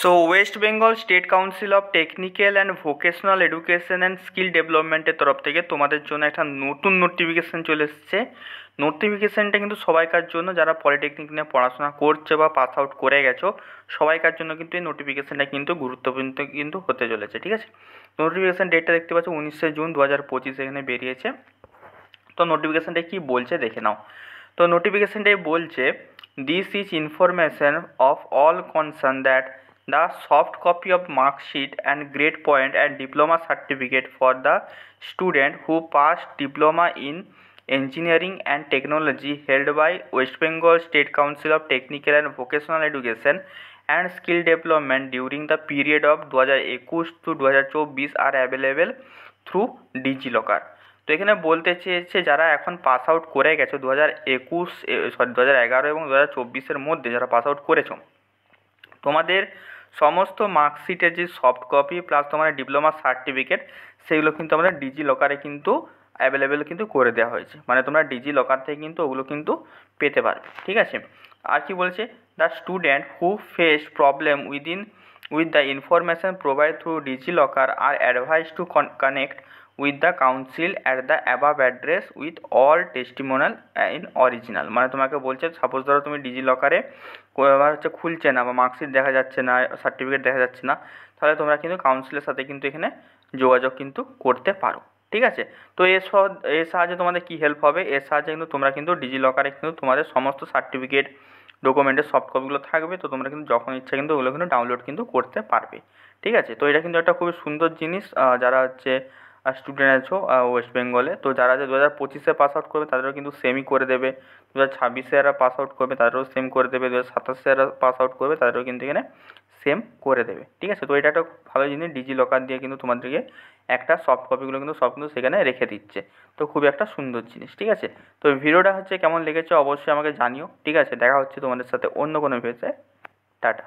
So West Bengal state council of technical and vocational education and skill ডেভেলপমেন্টের তরফ থেকে তোমাদের জন্য একটা নতুন নোটিফিকেশান চলে এসেছে। নোটিফিকেশানটা কিন্তু সবাইকার জন্য, যারা পলিটেকনিক নিয়ে পড়াশোনা করছে বা পাস আউট করে গেছো সবাইকার জন্য কিন্তু এই নোটিফিকেশানটা কিন্তু গুরুত্বপূর্ণ কিন্তু হতে চলেছে। ঠিক আছে, নোটিফিকেশান ডেটটা দেখতে পাচ্ছ 19শে জুন 2025 এখানে বেরিয়েছে। তো নোটিফিকেশানটা কী বলছে দেখে নাও। তো নোটিফিকেশানটাই বলছে, this is information of all concern that the soft copy of mark sheet and grade point and diploma certificate for the student who passed diploma in engineering and technology held by West Bengal State Council of Technical and Vocational Education and Skill Development during the period of 2021 to 2024 are available through DigiLocker। তো এখানে বলতে চেয়েছে যারা এখন pass out করে গেছো 2011 এবং 2024-এর মধ্যে যারা পাস আউট করেছো, তোমাদের সমস্ত মার্কশিটের যে সফট কপি প্লাস তোমাদের ডিপ্লোমা সার্টিফিকেট সেগুলো কিন্তু আমাদের ডিজিলকারে কিন্তু অ্যাভেলেবেল কিন্তু করে দেওয়া হয়েছে। মানে তোমরা ডিজিলকার থেকে কিন্তু ওগুলো কিন্তু পেতে পারবে। ঠিক আছে, আর কি বলছে, the student who face problem with the information provide through DigiLocker are advise to connect with the council at the above address with all testimonial in original. মানে তোমাকে বলছে সাপোজ ধরো তুমি ডিজিলকারে খুলছে না বা মার্কশিট দেখা যাচ্ছে না, সার্টিফিকেট দেখা যাচ্ছে না, তাহলে তোমরা কিন্তু কাউন্সিলের সাথে কিন্তু এখানে যোগাযোগ কিন্তু করতে পারো। ঠিক আছে, তো এর সাহায্যে তোমাদের কী হেল্প হবে, এর সাহায্যে কিন্তু তোমরা কিন্তু ডিজিলকারে কিন্তু তোমাদের সমস্ত সার্টিফিকেট ডকুমেন্টের সফট কপিগুলো থাকবে। তো তোমরা কিন্তু যখন ইচ্ছা কিন্তু ওগুলো কিন্তু ডাউনলোড কিন্তু করতে পারবে। ঠিক আছে, তো এটা কিন্তু একটা খুবই সুন্দর জিনিস। যারা হচ্ছে স্টুডেন্ট আছো ওয়েস্ট বেঙ্গলে, তো যারা 2025-এ পাস আউট করবে তাদেরও কিন্তু সেমই করে দেবে, 2026-এ যারা পাস আউট করবে তাদেরও সেম করে দেবে, 2027-এ যারা পাস আউট করবে তাদেরও কিন্তু এখানে সেম করে দেবে। ঠিক আছে, তো এটা একটা ভালো জিনিস, ডিজিলকার দিয়ে কিন্তু তোমাদেরকে একটা সফট কপিগুলো কিন্তু সব কিন্তু সেখানে রেখে দিচ্ছে। তো খুবই একটা সুন্দর জিনিস। ঠিক আছে, তো ভিডিওটা হচ্ছে কেমন লেগেছে অবশ্যই আমাকে জানিও। ঠিক আছে, দেখা হচ্ছে তোমাদের সাথে অন্য কোনো ভিডিওতে। টাটা।